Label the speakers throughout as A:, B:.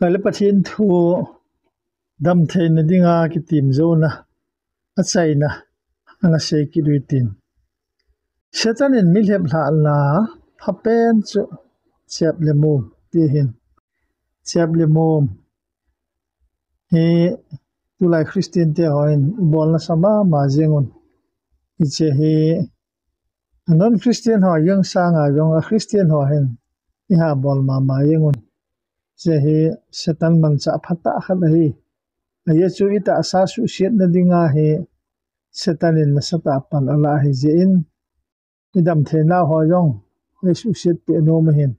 A: Kala pathin thu dam thein dinga ki tim zona achaina anga sei ki duitin setan in milhep hla la phapen chu chep le mum ti hin chep le mum he tulai christian te hoin bolna sama ma jengun iche he non christian ho yang sanga yong a christian ho hen I ha bol ma yengun che he setan man cha phata khat hi ye chu ita sa su siat na dinga he setanin na sata pan ala hi je in idam the na ho yong he su siat pe no ma hin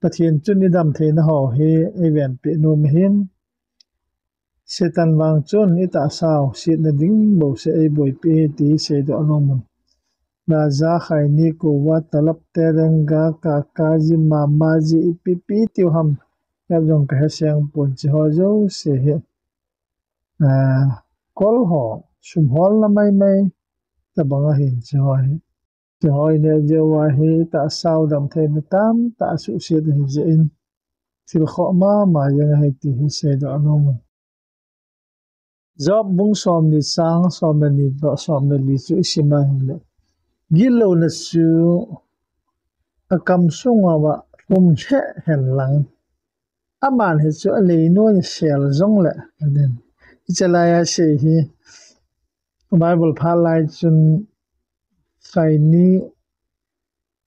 A: pathian chun idam the na ho he event pe no ma hin setan wang chun ita sao siat na ding bo se ei boi pe ti se do anomon na za khai ni ko wa talap terenga ka ka ji mama ji pp tiu ham ya jong ka siang pon chi ho jo se he kol ho sum hol na mai ta banga hin chi ho he chi hoi ne je wa he ta sao dam the na tam ta su se de je in til kho ma yang he ti hi se do anomon job bung som ni sang som ni do som ni chu sima le gilo na su akam sunga wa kum che hen lang aman he chu le no ni sel zong le den chala ya se hi bible pha lai chun khai ni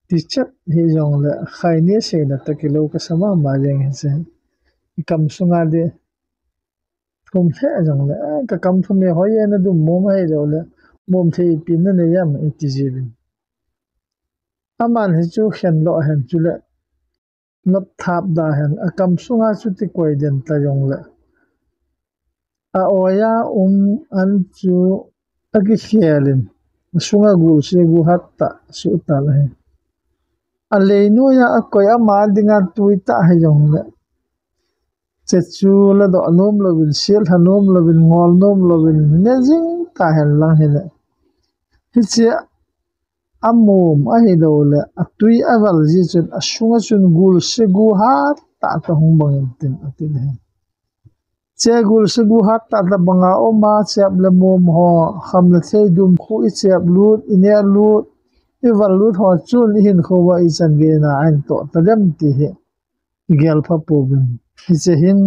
A: ti chat hi zong le khai ni se na ta kilo ka sama ma jeng he se kam sunga de kum che zong le ka kam thu me hoye na du mo mai lo le mom the pin na ne yam ti jibin aman he chu khen lo hen chu le not thap da hen akam sunga chu ti koi den ta yong le a oya an chu agi fialin sunga gul se gu hatta su ta le a le no ya a koi ama dinga tuita he yong le che chu la do nom lo bin sel hanom lo bin ngol nom lo bin ne jing ta hen lang he le hi che amom a hi do le atui aval ji chun asunga chun gul se gu hat ta ta hong bang tin atin he che gul se gu hat ta da banga o ma chep le mom ho kham le sei dum khu I chep lut ine lut I val lut ho chun hin kho wa I chan ge na an to ta dem ti he gel pha po bin hi che hin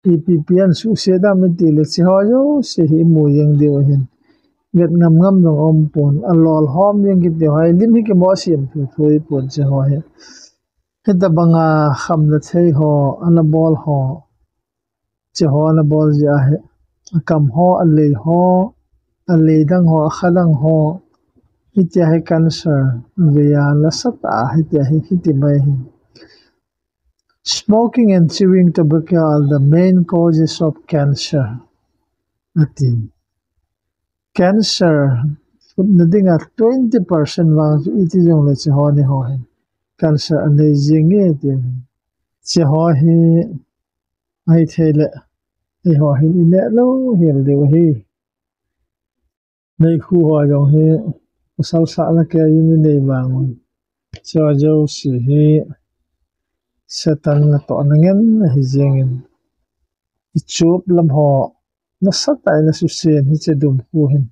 A: PPN su se da me ti le chi ho yo se hi mo yeng de hin Việt ngam ngam dong pon alol hom yang ki de hai lim hi ke mo siam thu thui pon che ho he heta banga kham na thei ho ana bol ho che ho ana bol ja he kam ho ale dang ho khadang ho hitia he cancer veya la sata hitia he hiti mai hi smoking and chewing tobacco are the main causes of cancer atin cancer na dinga 20% wang iti jong le che ho ni ho hen cancer ane jinge ti che ho hi ai thele ai ho hi ne lo hel de hi nei khu ho jong hi sal sa la ke yin nei wang cho jo si hi setan na to na ngen hi jengin I chup lam ho na satai na su sen hi che dum khu hin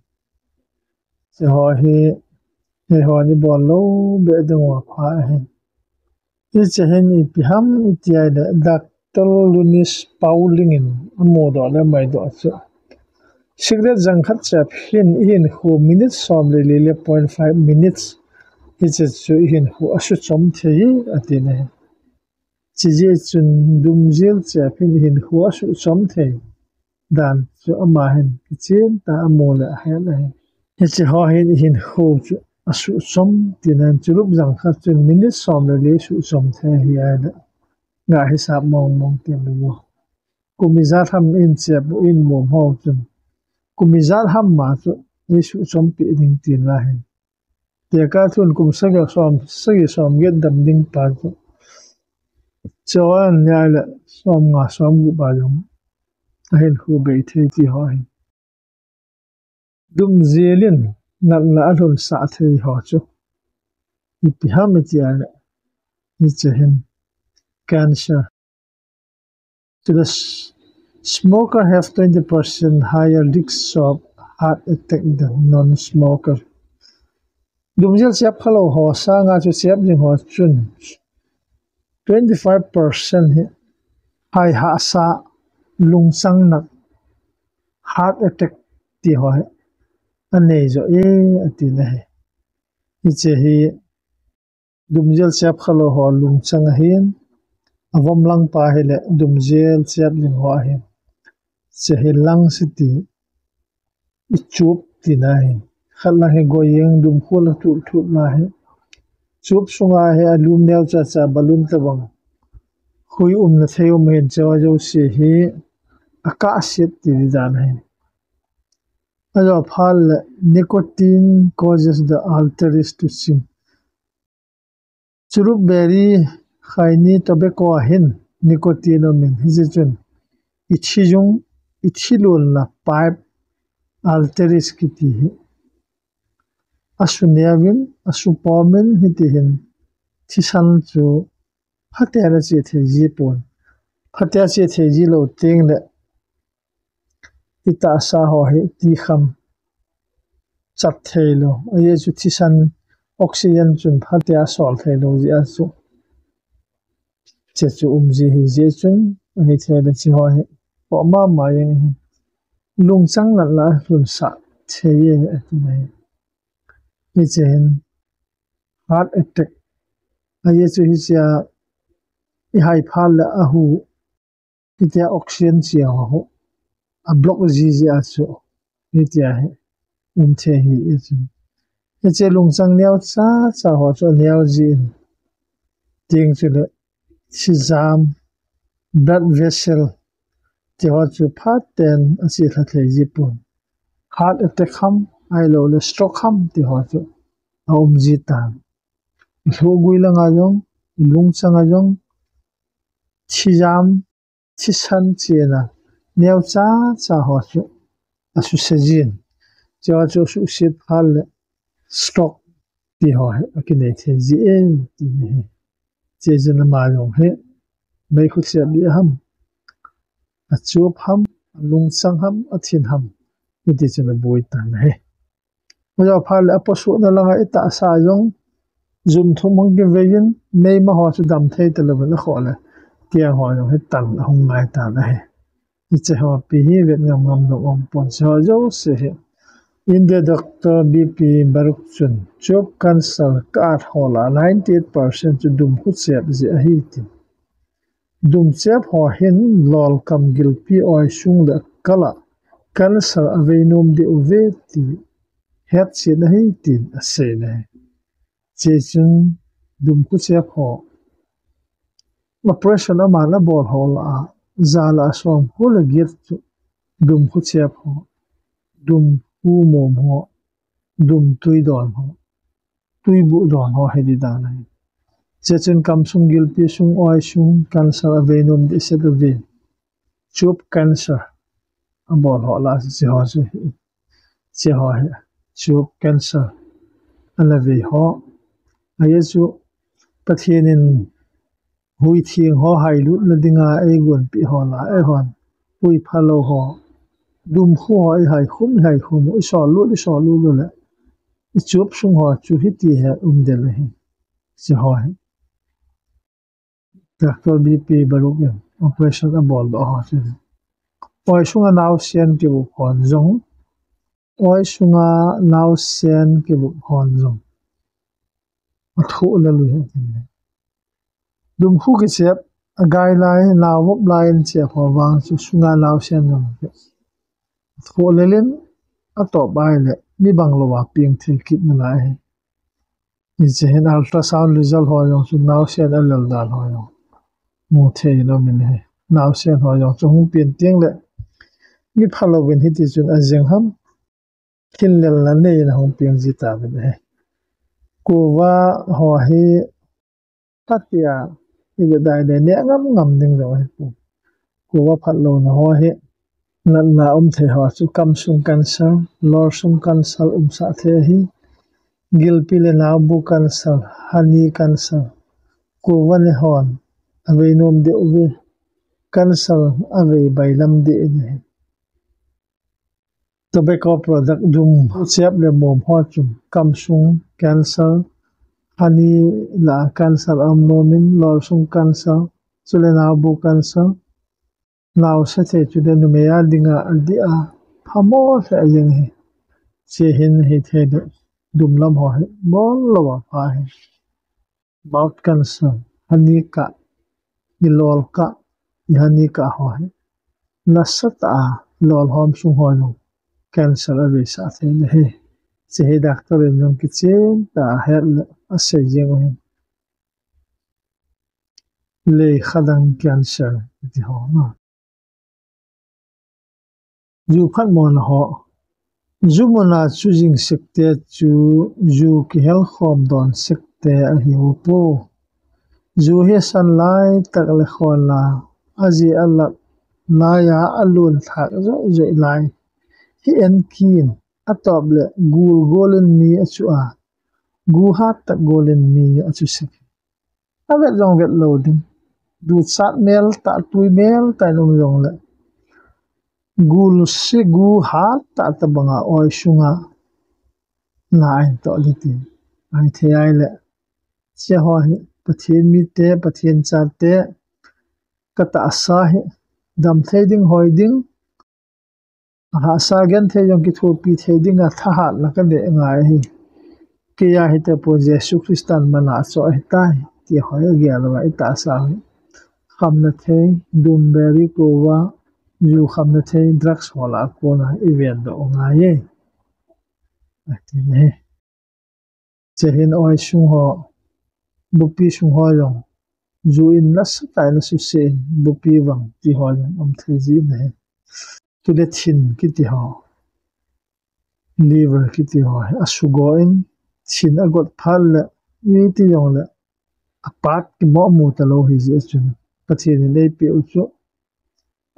A: che ho hi he ho ni bol lo be dong wa pha hen I che hen I pi ham I ti ai da Dr. Lunis Paulingin amo do le mai do chu sigret jang khat chap hin khu minutes som le 0.5 minutes I che chu hin khu asu chom thei atine chi je chun dum zel chap hin khu asu chom thei dan chu ama hen chen ta amo le ha la he ho hin khu chu asu som tinan chulup jang kha chun minute som le su som the hi ada nga hisab mong te lo kumizat ham in chep in mom ho chun kumizat ham ma chu su som pi ding tin la hen te ka thun kum sagi som get dam ding pa chu chuan nya la som nga som gu ba yom hen khu be the ti ho hin dum zelin nal na alun sa thei ho chu I pi ham ti ala I che hen cancer So the smoker have 20% higher risk of heart attack than non-smoker. Dumjel siap khalo ho sa nga chu siap jing ho chun 25% hai ha sa lung sang nak heart attack ti ho ane jo ati na he iche hi dumjel siap khalo ho lung sang hin avom lang pa hele dumjel siap jing ho hin che hi lang siti ichup ti na he khala he goyeng dum khol tu tu na he chup sunga he alum nel cha cha balun tabang hui na theu men chawa jo se hi aka set ti dan he alo phal nicotine causes the arteries to sink churup berry khaini tobacco hin nicotine min hijechun ichijung ichilol na pipe arteries kiti hi asuniavin asupomin hitihin thisan chu phatera che theji pon phatya che theji lo teng le ita sa ho he ti kham chat thelo aye chu thisan oxygen chun phatya sol thelo ji asu che chu umji hi je chun ani thebe chi ho he po ma yang lung chang na la hun sa theye atinai ni chen heart attack aye chu hi sia I hai phal la ahu itia oxygen chia ho a block ji asu itia he the hi ichun che lung chang niao cha cha ho cho niao ji ting chu le si jam blood vessel ti ho chu phat ten asi tha the ji pun heart attack ham ai lo le stroke ham ti ho chu aum ji tan lo gui la nga jong lung chang a jong chijam chisan chena niao cha cha ho chu asu sejin cha chu su sit hal stock ti ho he akine the ji ti ne che jana ma jong he mai khu sia bi ham achup ham lung sang ham athin ham ti chena boi tan he oja phal aposu na langa ita sa jong zum thum hong ge vein nei ma ho chu dam thei te le na khole kia ho jong he tan hong mai ta na he iche ho pi hi vet ngam ngam no om pon so jo se he in the doctor bp barukchun chop cancer kat hola 98% chu dum khu chep ji a hi ti dum chep ho hin lol kam gil pi oi sung le kala cancer aveinom de uve ti het chi na hi tin a se ne che chun dum khu chep ho operation ama na bol hola zala som hula gift dum khu chep ho dum hu mom ho dum tui don ho tui bu don ho hedi dan hai chechen kam sung gil pi sung oi sung cancer avenom de se de chup cancer abol ho la se ho se che ho chup cancer ala ve ho ayesu pathinin hui thieng ho hai lut na dinga e gon pi ho la e hon hui phalo ho dum khu hai hai khum i so lu le I chup sung ho chu hi ti he de le hi se ho hai doctor bp baruk operation abol do ho se oi sunga naw sian ki bu khon zong oi sunga naw sian ki bu khon zong thu la lu he dum khu ki chep a gai lai naw wop lai che pho wang chu sunga naw sian zong thu le len a to bai le ni bang lo wa ping thil kit na lai ni che hen ultrasound result ho yong chu naw sian a lal dal ho yong mu the no min he naw sian ho yong chu hung pin tiang le mi phalo win hi ti chun a jeng ham kin lel na nei na hung ping ji ta be he ko wa ho hi tatia I be dai le ne ngam ding zo he ko wa phalo na ho he na the ho chu kam sung cancer lor sung cancer sa the hi gil pi le na bu cancer hani cancer ko wa ne hon aveinom de uve cancer ave bailam de ne tobacco product dum chep le mom ho chum kamsung cancer hani la cancer amnomin lol sung cancer chulena bu cancer law sa che chu de numeya dinga aldia phamo sa jeng hi che hin hi the de dum lam ho he bol lo wa pa he mouth cancer hani ka ilol ka hani ka ho he nasata lol hom sung ho lo cancer ave sa the ne he che he doctor en jong ki chen ta her a se jeng hin le khadang cancer ti ho na yu phat mon ho Zumona choosing sekte chu zu ki hel khom don sekte a hiu po zu he san lai tak le khona aji alla na ya alun thak zo zo lai hi en kin atop le gul golen mi achu a gu hat tak golen mi achu sek avet jong vet loading du sat mel ta tui mel ta nong jong le gul se gu hat ta tabanga oi sunga ngai to liti ai the ai le che ho pathian mi te pathian cha te kata sa he dam thading hoiding ha sa gen the yong ki thu pi thading a tha hat la ka de ngai hi ke ya hi te po jesu christian mana so hi tai ti hoi ge la wa ta sa kham na the dum beri ko wa yu kham na the drugs wala ko na event do ngai ye ati ne che hin oi sung ho bupi sung ho yong zu in nas tai na su se bupi wang ti ho yong am the ji ne tu le chin ki ti ho liver ki ti ho asugo in chin agot phal le ni ti yong le apat ki mo mu ta lo hi ji chun pathin ne pe u chu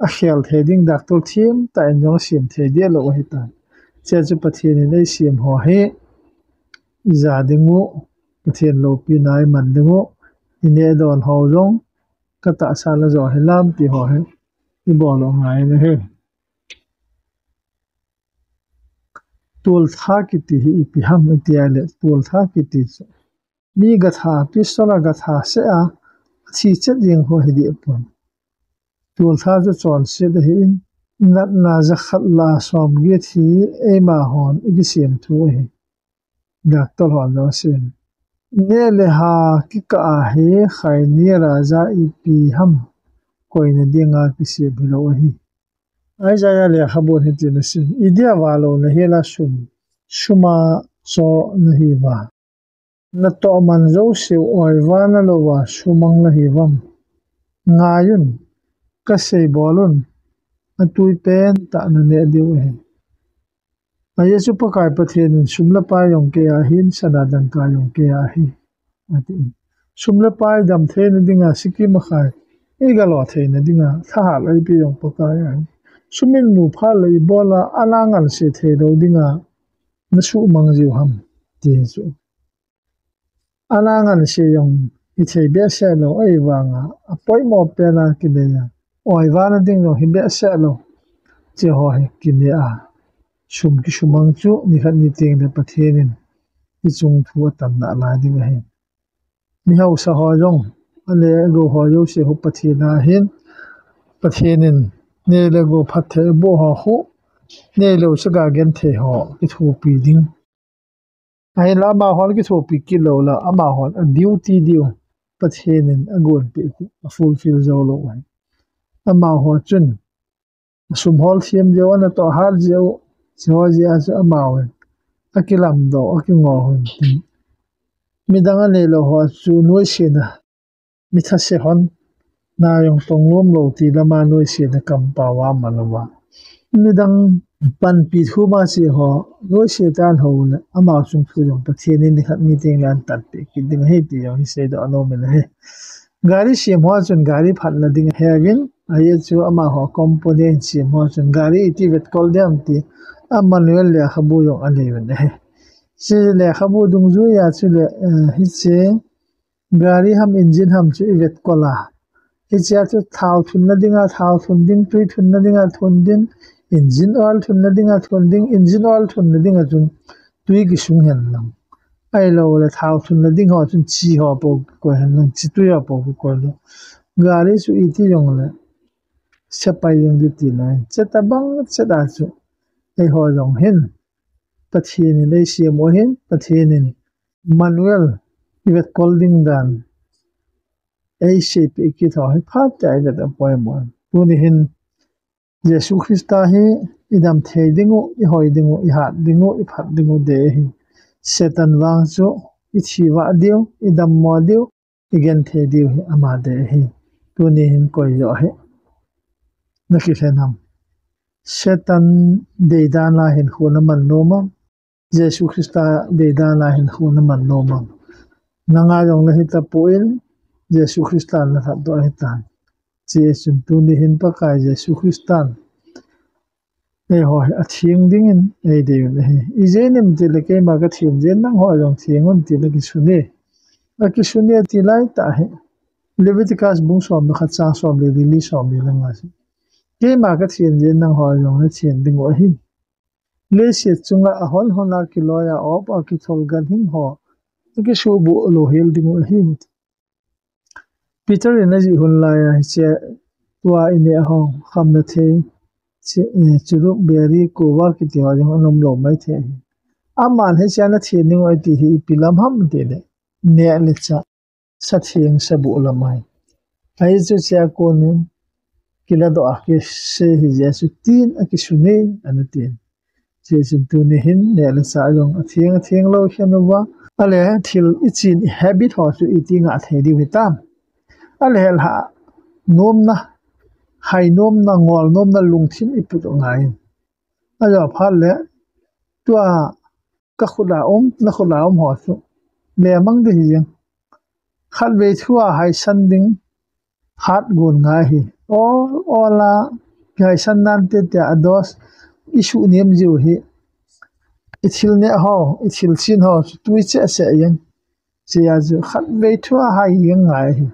A: a khel theding doctor thim ta yong sim the dia lo hi ta che chu pathin ne sim ho he za dingu pathin lo pi nai man dingu ine don ho jong kata sa la zo he lam pi ho he I bo lo ngai ne he tul tha ki ti hi pi ham ti ale tul tha ki ti mi ga tha pi sola ga tha se a chi chet yeng ho hi di pon tul tha chu chon se de hi nat na za khat la som ge thi e ma hon igi siam thu hi doctor hon no sin ne le ha ki ka he khai ni ra za I pi ham koi na dinga ki se bi lo hi ai za ya le khabon hi ti na sin idia wa lo na he la suma so na hi wa na to man zo se oi wa na lo wa sumang na hi wam ngayun ka se bolun atui pen ta na ne diu he ai su pa kai pathen sumla pa yong ke a hin sana dang ka yong ke a hi ati sumla pa dam the na dinga siki ma khai e ga lo the na dinga tha ha lai pi yong pa ka ya sumin mu pha lai bola alangan se the do dinga na su mang jiu ham ti su alangan se yong I the be se lo ai wa nga apoi mo pe na ki de ya oi wa na ding no hi be se lo che ho he ki ne a sum ki sumang chu ni khat ni teng de pathenin I chung thu tam na la ding he mi hau sa ho jong ale go ho yo se ho pathina hin pathenin ne le go phathe bo ho hu ne lo sa ga gen the ho I thu pi ding ai la ma hon ki thu pi ki lo la ama hon a duty diu pathenin a gon pi a fulfill zo lo ai ama ho chun sum hol thiam jo na to har jo so ji a sa ama we akilam do akingo hon midanga ne lo ho chu noi se na mi tha se hon na yong tong lom lo ti lama noi se na kam pa wa malawa midang pan pi thu ma se ho noi se tan ho na ama chung thu yong pathian ni khat meeting lan tat pe ki ding he ti yong se do ano me he gari se mo chun gari phat na ding he agin ai chu ama ho component se mo chun gari ti vet kol dem ti amanuel le khabu yong ale ne he se le khabu dung zu ya chu le hi che gari ham engine ham chu vet kola chia chu thau thun na dinga thau thun ding tui thun na dinga thun din engine oil thun na dinga thun ding engine oil thun na dinga chun tui ki sung hen lang ai lo le thau thun na ding ho chun chi ho po ko hen lang chi tui ho po ko lo gari su iti yong le sepai yong di ti lai cheta bang cheta chu ai ho yong hen pathin ni le sia mo hen pathin ni manuel ivet holding dan ai shape ki tho hai phat tai da poi mo tu ni hin Jesus Christa hi idam thei dingu I hoi dingu I hat dingu I phat dingu de hi Satan wang chu I chiwa diu idam mo diu igen thei diu hi ama de hi tu ni hin koi yo he na ki senam Satan de da na hin khuna man no ma Jesus Christa de da na hin khuna man no ma nanga yong na hi ta puin Jesus Christa na tha do hi tan Jesus tu ni hin pa kai Jesus Christan ei ho a thieng ding in ei de ne he I jenem te le ke ma ka thien jen nang ho yong thiengon ti le ki sune a ki sune ti lai ta he Leviticus bung som kha cha som le li som le nga si ke ma ka thien jen nang ho yong na thien ding o hi le se chunga a hol hona ki loya op a ki thol gan hin ho ki su bu lo hel ding o hi Peter in ji hun la ya che tua ine ho kham na the churu beri ko wa ki ti wa jong nom lo mai the aman he chana thien ning oi ti hi pilam ham te le ne le cha sa thieng sa bu la mai ai chu cha ko nu kila do a ke se hi jesu tin a ki sune an tin jesu tu ni hin ne le sa jong a thieng lo hian wa ale thil I chin habit ho chu I ti nga the di wi tam ale hel ha nom na hai nom na ngol nom na lungthin I pu ngai a yo phal le tua ka khuda na khuda ho chu le mang de hi khat ve thua hai san ding hat gun nga hi ola kai san nan te ados isu nem jiu hi ithil ne ho ithil chin ho tui che se yen che ya ju khat ve thua hai yang ngai hi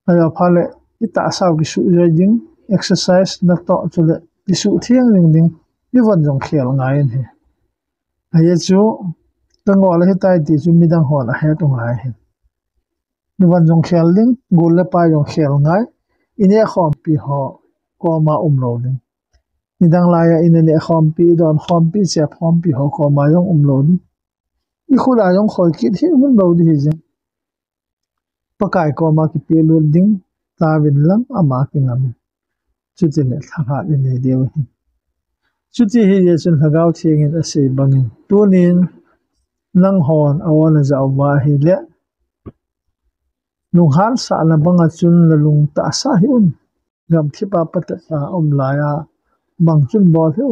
A: ayo phale ita saw ki su ding exercise na to chule ki su thiang ding I von jong khel ngai hi ai chu tangol hi tai ti chu midang hol a he to ngai hi ni van jong khel ding gol le pa jong khel ngai ine khom pi ho ko ma lo ding midang la ya ine le khom pi don khom pi che khom pi ho ko ma yong lo ni I khula yong khoi ki thi mun lo di hi pakai ko ma ki pe lu ding ta win lam ama ki ngam chu ti le tha ni de hi chu ti hi ye chun hagau thieng in a sei bangin tunin nang hon awana za wa hi le lung han sa na banga chun la lung ta sa hi gam thi pa pat sa la ya bang chun bo hi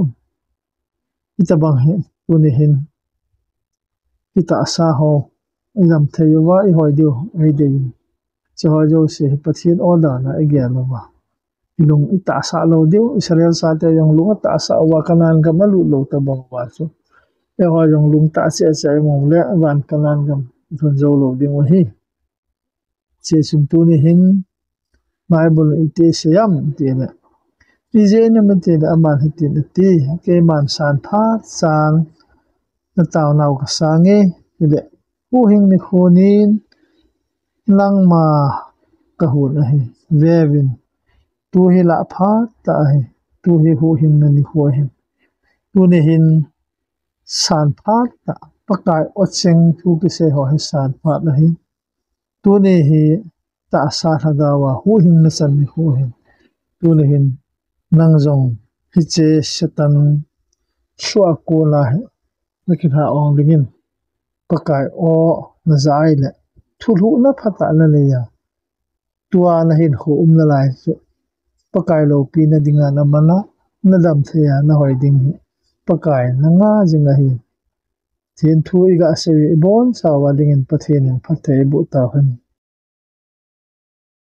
A: ita bang hi tuni hin ita sa ho gam thei wa I hoi dio ai de che ho jo se pathin order na ege lo wa lung ita sa lo dio Israel sa te yang lung ta sa wa kanan ga malu lo ta bang wa chu e ho yang lung ta se mo le wan kanan gam thon jo lo ding wa hi che sum tu ni hin bible ite siam ti na je na mate da aman hitin ti ke man san tha sang na taw naw ka sange ile hu hing ni khonin lang ma ka hu na hi vevin tu hi la pha ta hi tu hi hu hing na ni ho hi tu ni hin san pha ta pakai ocheng thu ki se ho hi san pha na hi tu ni hi ta sa thaga wa hu hing na san ni hu hin tu ni hin nang zong hi che Satan shua ko la na ki ha ong dingin pakai o na zai le thulu na phata na le ya tua na hin khu na lai chu pakai lo pi na dinga na mana na dam the ya na hoi ding hi pakai na nga jinga hi thin thu I ga se bon sa wa dingin pathin phathe bu ta han